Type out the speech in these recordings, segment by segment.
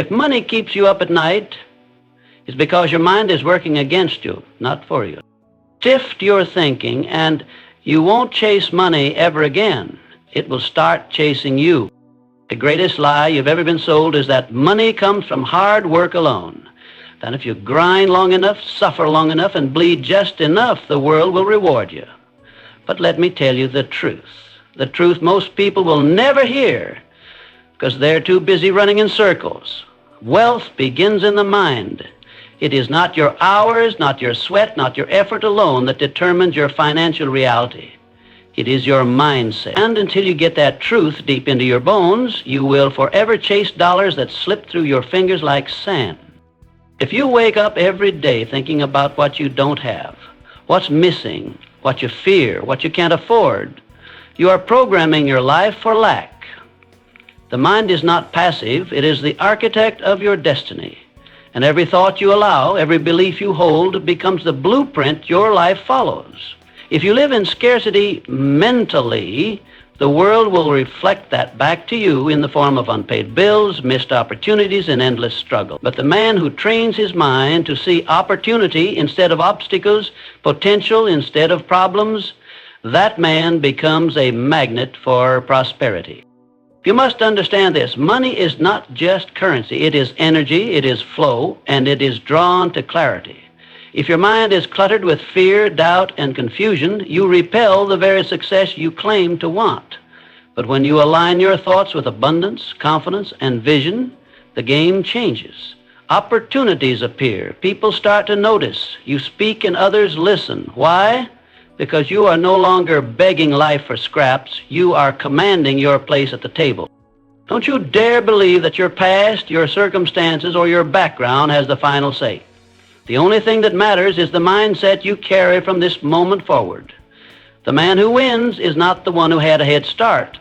If money keeps you up at night, it's because your mind is working against you, not for you. Shift your thinking and you won't chase money ever again. It will start chasing you. The greatest lie you've ever been sold is that money comes from hard work alone. That if you grind long enough, suffer long enough, and bleed just enough, the world will reward you. But let me tell you the truth. The truth most people will never hear because they're too busy running in circles. Wealth begins in the mind. It is not your hours, not your sweat, not your effort alone that determines your financial reality. It is your mindset. And until you get that truth deep into your bones, you will forever chase dollars that slip through your fingers like sand. If you wake up every day thinking about what you don't have, what's missing, what you fear, what you can't afford, you are programming your life for lack. The mind is not passive. It is the architect of your destiny. And every thought you allow, every belief you hold becomes the blueprint your life follows. If you live in scarcity mentally, the world will reflect that back to you in the form of unpaid bills, missed opportunities, and endless struggle. But the man who trains his mind to see opportunity instead of obstacles, potential instead of problems, that man becomes a magnet for prosperity. You must understand this. Money is not just currency. It is energy, it is flow, and it is drawn to clarity. If your mind is cluttered with fear, doubt, and confusion, you repel the very success you claim to want. But when you align your thoughts with abundance, confidence, and vision, the game changes. Opportunities appear. People start to notice. You speak and others listen. Why? Because you are no longer begging life for scraps. You are commanding your place at the table. Don't you dare believe that your past, your circumstances, or your background has the final say. The only thing that matters is the mindset you carry from this moment forward. The man who wins is not the one who had a head start.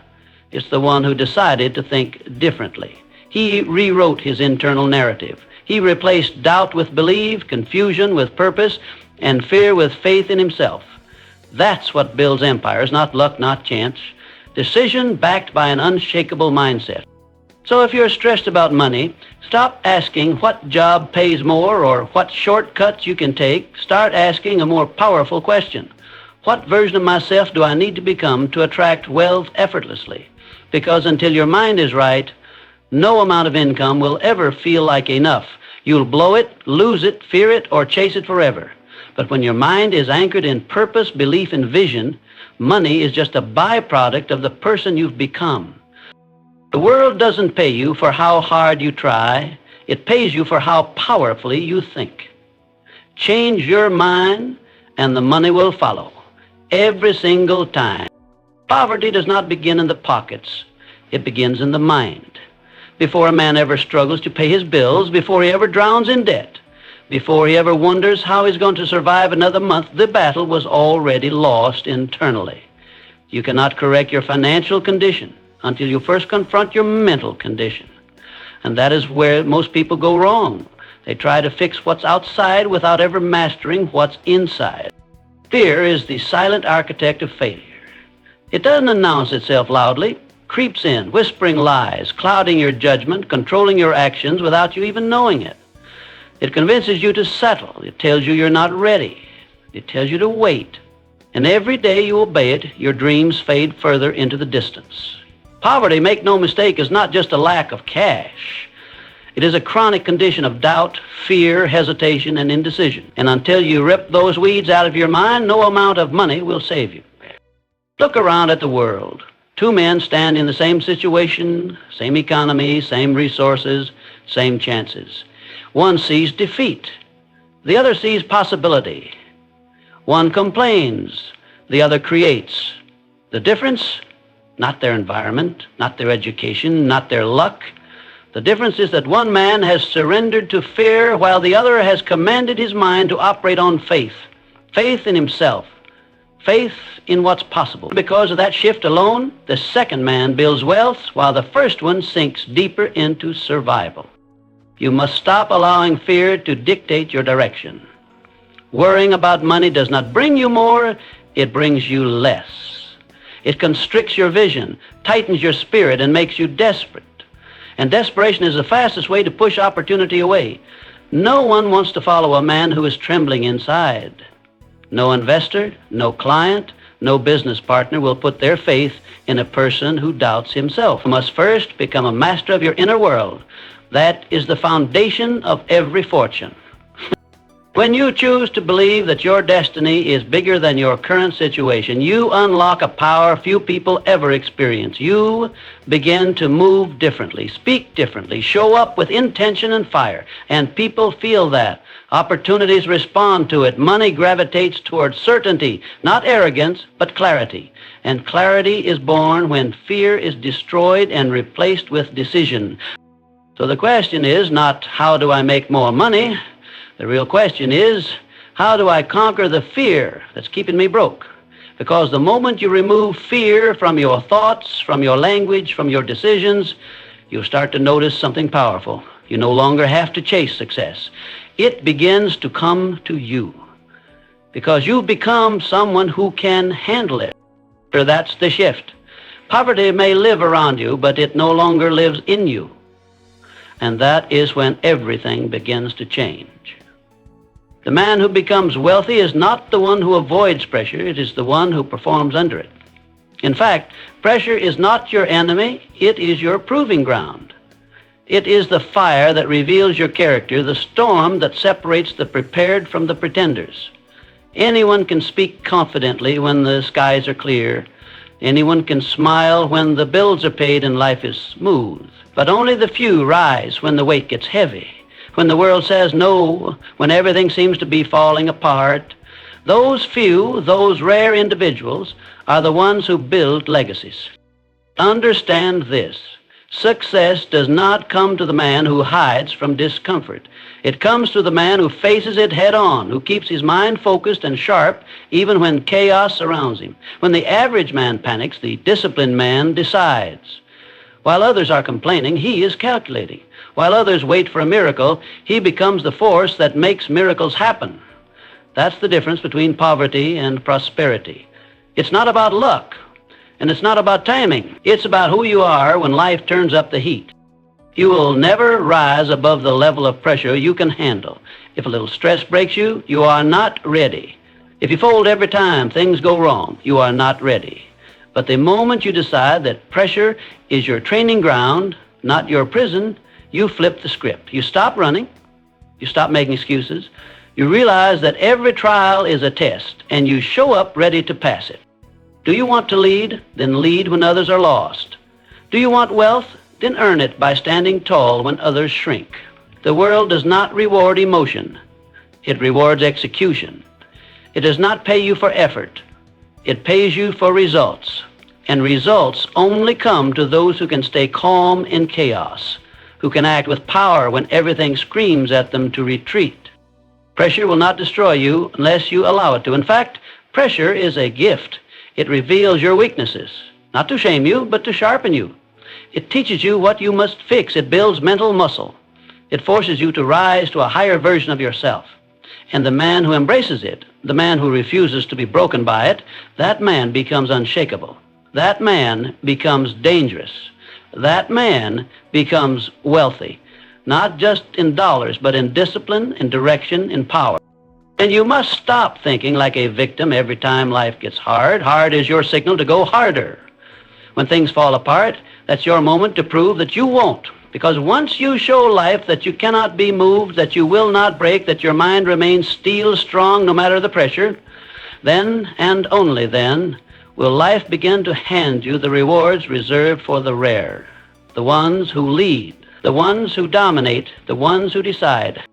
It's the one who decided to think differently. He rewrote his internal narrative. He replaced doubt with belief, confusion with purpose, and fear with faith in himself. That's what builds empires, not luck, not chance. Decision backed by an unshakable mindset. So if you're stressed about money, stop asking what job pays more or what shortcuts you can take. Start asking a more powerful question. What version of myself do I need to become to attract wealth effortlessly? Because until your mind is right, no amount of income will ever feel like enough. You'll blow it, lose it, fear it, or chase it forever. But when your mind is anchored in purpose, belief, and vision, money is just a byproduct of the person you've become. The world doesn't pay you for how hard you try. It pays you for how powerfully you think. Change your mind, and the money will follow, every single time. Poverty does not begin in the pockets. It begins in the mind. Before a man ever struggles to pay his bills, before he ever drowns in debt, before he ever wonders how he's going to survive another month, the battle was already lost internally. You cannot correct your financial condition until you first confront your mental condition. And that is where most people go wrong. They try to fix what's outside without ever mastering what's inside. Fear is the silent architect of failure. It doesn't announce itself loudly, creeps in, whispering lies, clouding your judgment, controlling your actions without you even knowing it. It convinces you to settle. It tells you you're not ready. It tells you to wait. And every day you obey it, your dreams fade further into the distance. Poverty, make no mistake, is not just a lack of cash. It is a chronic condition of doubt, fear, hesitation, and indecision. And until you rip those weeds out of your mind, no amount of money will save you. Look around at the world. Two men stand in the same situation, same economy, same resources, same chances. One sees defeat. The other sees possibility. One complains. The other creates. The difference? Not their environment, not their education, not their luck. The difference is that one man has surrendered to fear while the other has commanded his mind to operate on faith. Faith in himself. Faith in what's possible. Because of that shift alone, the second man builds wealth while the first one sinks deeper into survival. You must stop allowing fear to dictate your direction. Worrying about money does not bring you more, it brings you less. It constricts your vision, tightens your spirit, and makes you desperate. And desperation is the fastest way to push opportunity away. No one wants to follow a man who is trembling inside. No investor, no client, no business partner will put their faith in a person who doubts himself. You must first become a master of your inner world. That is the foundation of every fortune. When you choose to believe that your destiny is bigger than your current situation, you unlock a power few people ever experience. You begin to move differently, speak differently, show up with intention and fire, and people feel that. Opportunities respond to it. Money gravitates towards certainty, not arrogance, but clarity. And clarity is born when fear is destroyed and replaced with decision. So the question is not, how do I make more money? The real question is, how do I conquer the fear that's keeping me broke? Because the moment you remove fear from your thoughts, from your language, from your decisions, you start to notice something powerful. You no longer have to chase success. It begins to come to you because you become someone who can handle it. That's the shift. Poverty may live around you, but it no longer lives in you. And that is when everything begins to change. The man who becomes wealthy is not the one who avoids pressure, it is the one who performs under it. In fact, pressure is not your enemy, it is your proving ground. It is the fire that reveals your character, the storm that separates the prepared from the pretenders. Anyone can speak confidently when the skies are clear. Anyone can smile when the bills are paid and life is smooth. But only the few rise when the weight gets heavy. When the world says no, when everything seems to be falling apart, those few, those rare individuals are the ones who build legacies. Understand this. Success does not come to the man who hides from discomfort. It comes to the man who faces it head on, who keeps his mind focused and sharp even when chaos surrounds him. When the average man panics, the disciplined man decides. While others are complaining, he is calculating. While others wait for a miracle, he becomes the force that makes miracles happen. That's the difference between poverty and prosperity. It's not about luck, and it's not about timing. It's about who you are when life turns up the heat. You will never rise above the level of pressure you can handle. If a little stress breaks you, you are not ready. If you fold every time things go wrong, you are not ready. But the moment you decide that pressure is your training ground, not your prison, you flip the script. You stop running. You stop making excuses. You realize that every trial is a test, and you show up ready to pass it. Do you want to lead? Then lead when others are lost. Do you want wealth? Then earn it by standing tall when others shrink. The world does not reward emotion. It rewards execution. It does not pay you for effort. It pays you for results. And results only come to those who can stay calm in chaos, who can act with power when everything screams at them to retreat. Pressure will not destroy you unless you allow it to. In fact, pressure is a gift. It reveals your weaknesses, not to shame you, but to sharpen you. It teaches you what you must fix. It builds mental muscle. It forces you to rise to a higher version of yourself. And the man who embraces it, the man who refuses to be broken by it, that man becomes unshakable. That man becomes dangerous. That man becomes wealthy, not just in dollars, but in discipline, in direction, in power. And you must stop thinking like a victim every time life gets hard. Hard is your signal to go harder. When things fall apart, that's your moment to prove that you won't. Because once you show life that you cannot be moved, that you will not break, that your mind remains steel strong no matter the pressure, then and only then will life begin to hand you the rewards reserved for the rare, the ones who lead, the ones who dominate, the ones who decide.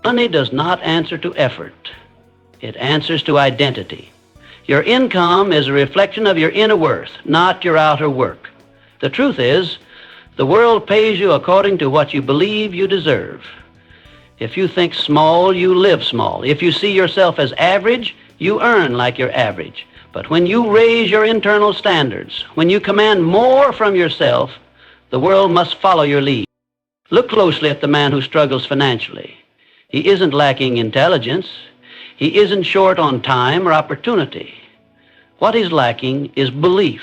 Money does not answer to effort. It answers to identity. Your income is a reflection of your inner worth, not your outer work. The truth is, the world pays you according to what you believe you deserve. If you think small, you live small. If you see yourself as average, you earn like you're average. But when you raise your internal standards, when you command more from yourself, the world must follow your lead. Look closely at the man who struggles financially. He isn't lacking intelligence. He isn't short on time or opportunity. What he's lacking is belief.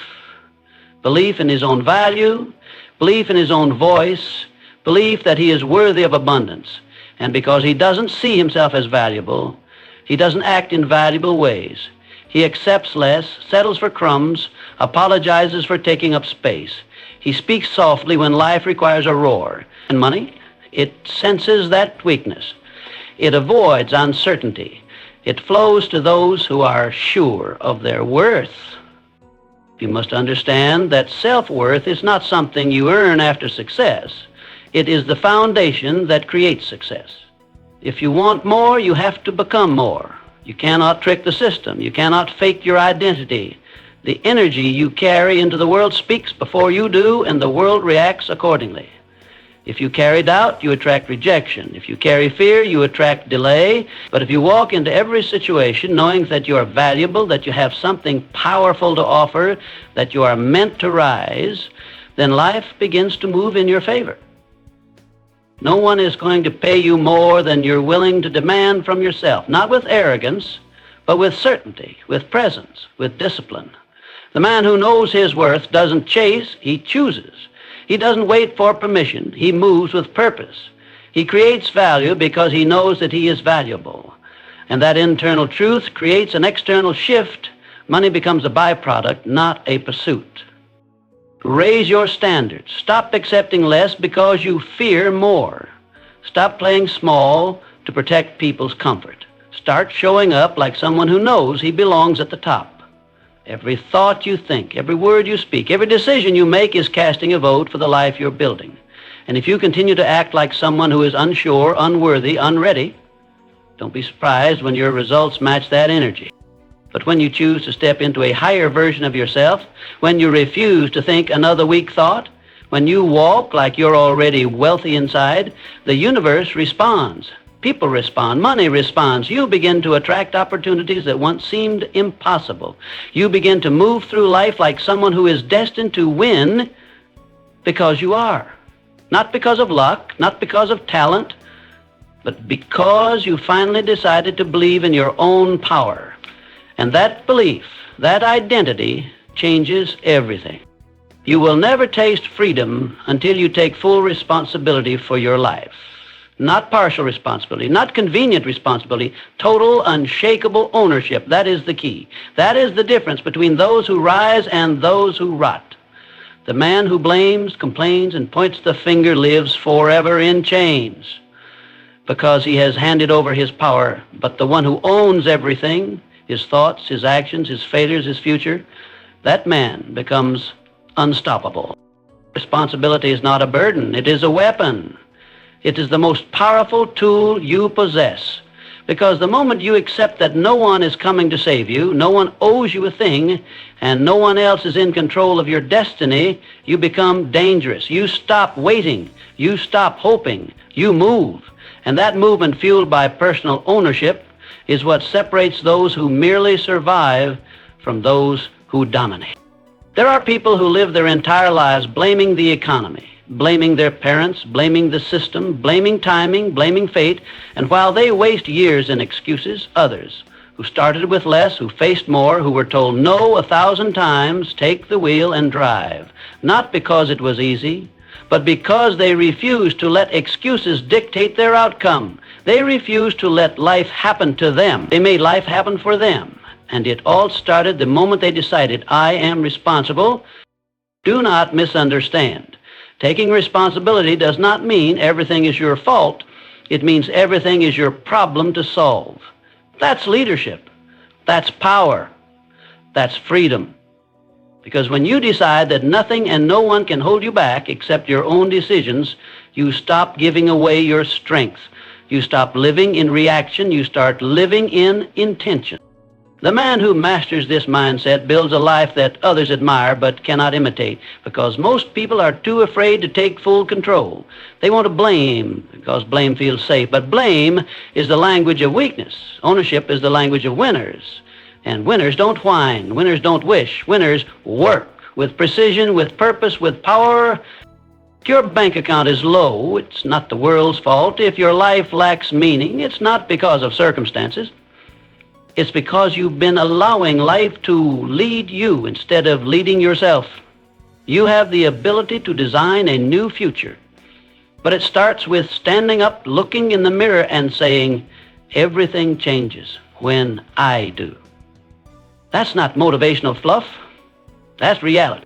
Belief in his own value, belief in his own voice, belief that he is worthy of abundance. And because he doesn't see himself as valuable, he doesn't act in valuable ways. He accepts less, settles for crumbs, apologizes for taking up space. He speaks softly when life requires a roar. And money, it senses that weakness. It avoids uncertainty. It flows to those who are sure of their worth. You must understand that self-worth is not something you earn after success. It is the foundation that creates success. If you want more, you have to become more. You cannot trick the system. You cannot fake your identity. The energy you carry into the world speaks before you do, and the world reacts accordingly. If you carry doubt, you attract rejection. If you carry fear, you attract delay. But if you walk into every situation knowing that you are valuable, that you have something powerful to offer, that you are meant to rise, then life begins to move in your favor. No one is going to pay you more than you're willing to demand from yourself, not with arrogance, but with certainty, with presence, with discipline. The man who knows his worth doesn't chase, he chooses. He doesn't wait for permission, he moves with purpose. He creates value because he knows that he is valuable. And that internal truth creates an external shift. Money becomes a byproduct, not a pursuit. Raise your standards. Stop accepting less because you fear more. Stop playing small to protect people's comfort. Start showing up like someone who knows he belongs at the top. Every thought you think, every word you speak, every decision you make is casting a vote for the life you're building. And if you continue to act like someone who is unsure, unworthy, unready, don't be surprised when your results match that energy. But when you choose to step into a higher version of yourself, when you refuse to think another weak thought, when you walk like you're already wealthy inside, the universe responds. People respond. Money responds. You begin to attract opportunities that once seemed impossible. You begin to move through life like someone who is destined to win because you are. Not because of luck, not because of talent, but because you finally decided to believe in your own power. And that belief, that identity, changes everything. You will never taste freedom until you take full responsibility for your life. Not partial responsibility, not convenient responsibility, total unshakable ownership. That is the key. That is the difference between those who rise and those who rot. The man who blames, complains, and points the finger lives forever in chains because he has handed over his power. But the one who owns everything, his thoughts, his actions, his failures, his future, that man becomes unstoppable. Responsibility is not a burden, it is a weapon. It is the most powerful tool you possess. Because the moment you accept that no one is coming to save you, no one owes you a thing, and no one else is in control of your destiny, you become dangerous. You stop waiting. You stop hoping. You move. And that movement, fueled by personal ownership, is what separates those who merely survive from those who dominate. There are people who live their entire lives blaming the economy, blaming their parents, blaming the system, blaming timing, blaming fate, and while they waste years in excuses, others who started with less, who faced more, who were told no 1,000 times, take the wheel and drive, not because it was easy, but because they refused to let excuses dictate their outcome. They refused to let life happen to them. They made life happen for them. And it all started the moment they decided, I am responsible. Do not misunderstand. Taking responsibility does not mean everything is your fault. It means everything is your problem to solve. That's leadership. That's power. That's freedom. Because when you decide that nothing and no one can hold you back except your own decisions, you stop giving away your strength. You stop living in reaction. You start living in intention. The man who masters this mindset builds a life that others admire but cannot imitate, because most people are too afraid to take full control. They want to blame because blame feels safe, but blame is the language of weakness. Ownership is the language of winners. And winners don't whine, winners don't wish, winners work with precision, with purpose, with power. If your bank account is low, it's not the world's fault. If your life lacks meaning, it's not because of circumstances. It's because you've been allowing life to lead you instead of leading yourself. You have the ability to design a new future. But it starts with standing up, looking in the mirror and saying, everything changes when I do. That's not motivational fluff. That's reality.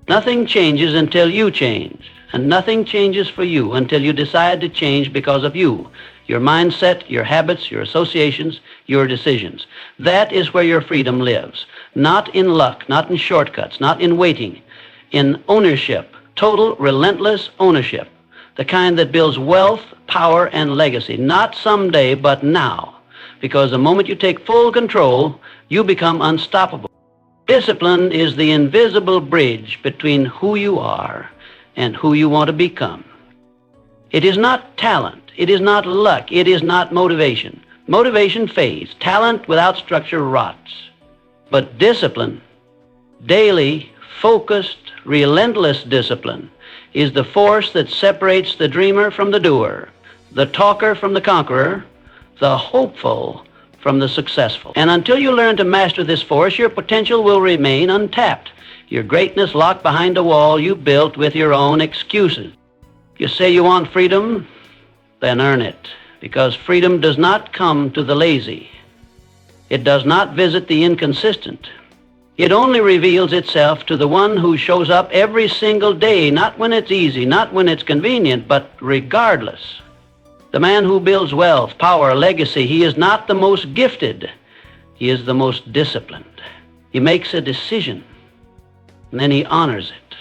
Nothing changes until you change, and nothing changes for you until you decide to change because of you, your mindset, your habits, your associations, your decisions. That is where your freedom lives. Not in luck, not in shortcuts, not in waiting, in ownership, total, relentless ownership, the kind that builds wealth, power, and legacy, not someday, but now. Because the moment you take full control, you become unstoppable. Discipline is the invisible bridge between who you are and who you want to become. It is not talent. It is not luck. It is not motivation. Motivation fades. Talent without structure rots. But discipline, daily, focused, relentless discipline, is the force that separates the dreamer from the doer, the talker from the conqueror, the hopeful from the successful. And until you learn to master this force, your potential will remain untapped. Your greatness locked behind a wall you built with your own excuses. You say you want freedom, then earn it. Because freedom does not come to the lazy. It does not visit the inconsistent. It only reveals itself to the one who shows up every single day, not when it's easy, not when it's convenient, but regardless. The man who builds wealth, power, legacy, he is not the most gifted. He is the most disciplined. He makes a decision, and then he honors it.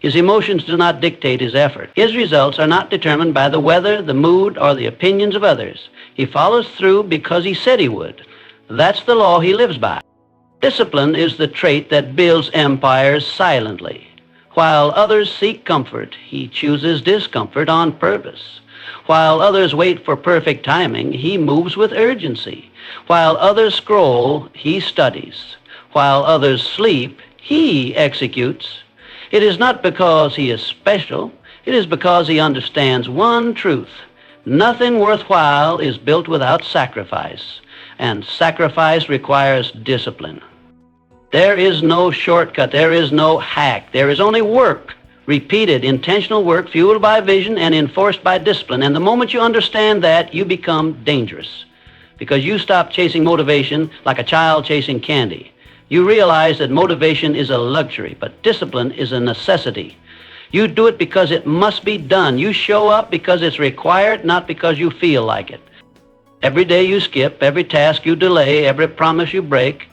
His emotions do not dictate his effort. His results are not determined by the weather, the mood, or the opinions of others. He follows through because he said he would. That's the law he lives by. Discipline is the trait that builds empires silently. While others seek comfort, he chooses discomfort on purpose. While others wait for perfect timing, he moves with urgency. While others scroll, he studies. While others sleep, he executes. It is not because he is special. It is because he understands one truth. Nothing worthwhile is built without sacrifice, and sacrifice requires discipline. There is no shortcut. There is no hack. There is only work. Repeated, intentional work fueled by vision and enforced by discipline. And the moment you understand that, you become dangerous. Because you stop chasing motivation like a child chasing candy. You realize that motivation is a luxury, but discipline is a necessity. You do it because it must be done. You show up because it's required, not because you feel like it. Every day you skip, every task you delay, every promise you break,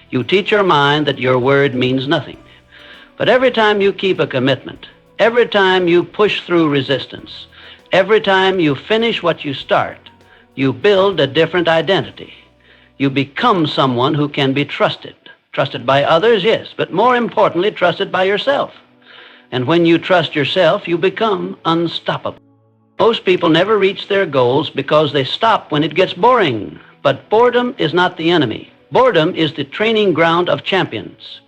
you teach your mind that your word means nothing. But every time you keep a commitment, every time you push through resistance, every time you finish what you start, you build a different identity. You become someone who can be trusted. Trusted by others, yes, but more importantly, trusted by yourself. And when you trust yourself, you become unstoppable. Most people never reach their goals because they stop when it gets boring. But boredom is not the enemy. Boredom is the training ground of champions.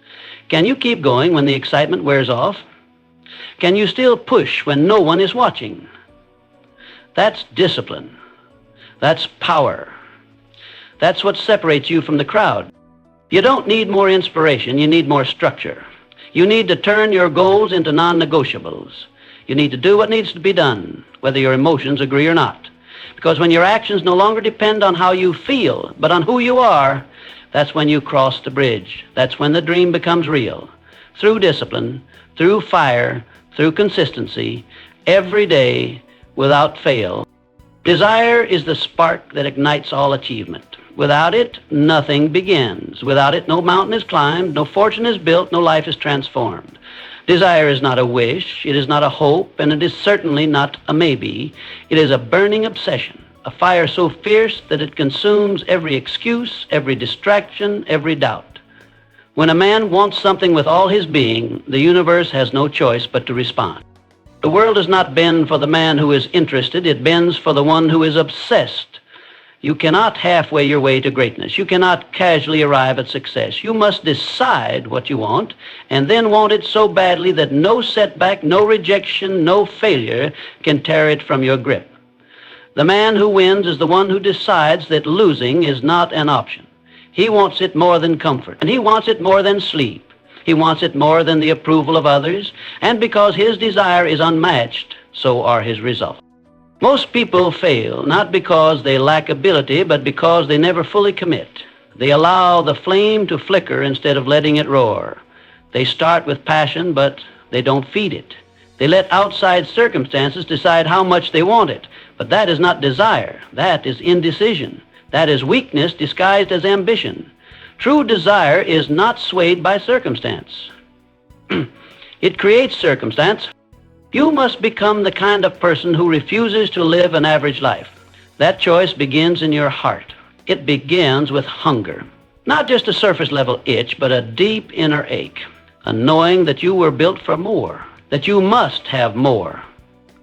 Can you keep going when the excitement wears off? Can you still push when no one is watching? That's discipline. That's power. That's what separates you from the crowd. You don't need more inspiration, you need more structure. You need to turn your goals into non-negotiables. You need to do what needs to be done, whether your emotions agree or not. Because when your actions no longer depend on how you feel, but on who you are, that's when you cross the bridge. That's when the dream becomes real. Through discipline, through fire, through consistency, every day, without fail. Desire is the spark that ignites all achievement. Without it, nothing begins. Without it, no mountain is climbed, no fortune is built, no life is transformed. Desire is not a wish, it is not a hope, and it is certainly not a maybe. It is a burning obsession, a fire so fierce that it consumes every excuse, every distraction, every doubt. When a man wants something with all his being, the universe has no choice but to respond. The world does not bend for the man who is interested, it bends for the one who is obsessed. You cannot halfway your way to greatness. You cannot casually arrive at success. You must decide what you want and then want it so badly that no setback, no rejection, no failure can tear it from your grip. The man who wins is the one who decides that losing is not an option. He wants it more than comfort, and he wants it more than sleep. He wants it more than the approval of others, and because his desire is unmatched, so are his results. Most people fail not because they lack ability, but because they never fully commit. They allow the flame to flicker instead of letting it roar. They start with passion, but they don't feed it. They let outside circumstances decide how much they want it. But that is not desire. That is indecision. That is weakness disguised as ambition. True desire is not swayed by circumstance. It creates circumstance. You must become the kind of person who refuses to live an average life. That choice begins in your heart. It begins with hunger. Not just a surface level itch, but a deep inner ache. A knowing that you were built for more, that you must have more.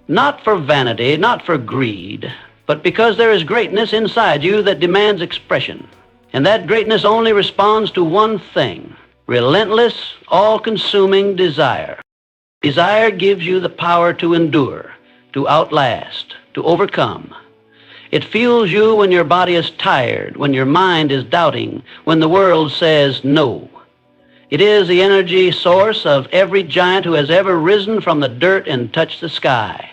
Not for vanity, not for greed, but because there is greatness inside you that demands expression. And that greatness only responds to one thing: relentless, all-consuming desire. Desire gives you the power to endure, to outlast, to overcome. It fuels you when your body is tired, when your mind is doubting, when the world says no. It is the energy source of every giant who has ever risen from the dirt and touched the sky.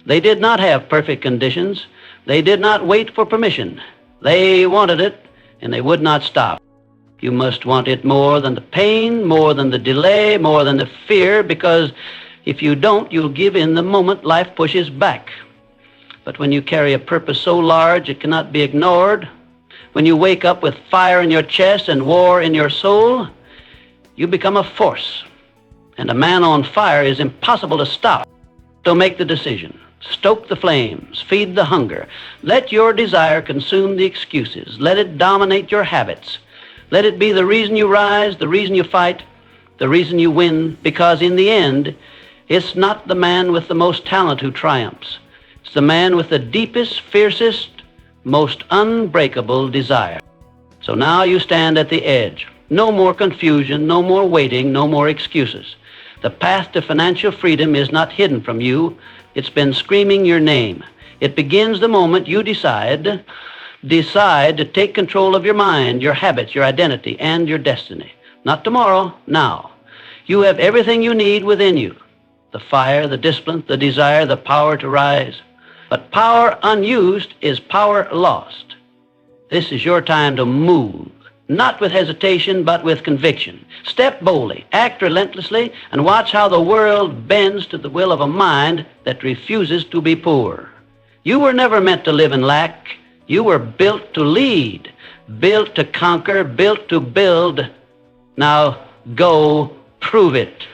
They did not have perfect conditions. They did not wait for permission. They wanted it, and they would not stop. You must want it more than the pain, more than the delay, more than the fear, because if you don't, you'll give in the moment life pushes back. But when you carry a purpose so large it cannot be ignored, when you wake up with fire in your chest and war in your soul, you become a force. And a man on fire is impossible to stop. So make the decision. Stoke the flames. Feed the hunger. Let your desire consume the excuses. Let it dominate your habits. Let it be the reason you rise, the reason you fight, the reason you win, because in the end, it's not the man with the most talent who triumphs. It's the man with the deepest, fiercest, most unbreakable desire. So now you stand at the edge. No more confusion, no more waiting, no more excuses. The path to financial freedom is not hidden from you. It's been screaming your name. It begins the moment you decide to take control of your mind, your habits, your identity, and your destiny. Not tomorrow, now. You have everything you need within you. The fire, the discipline, the desire, the power to rise. But power unused is power lost. This is your time to move, not with hesitation, but with conviction. Step boldly, act relentlessly, and watch how the world bends to the will of a mind that refuses to be poor. You were never meant to live in lack. You were built to lead, built to conquer, built to build. Now go prove it.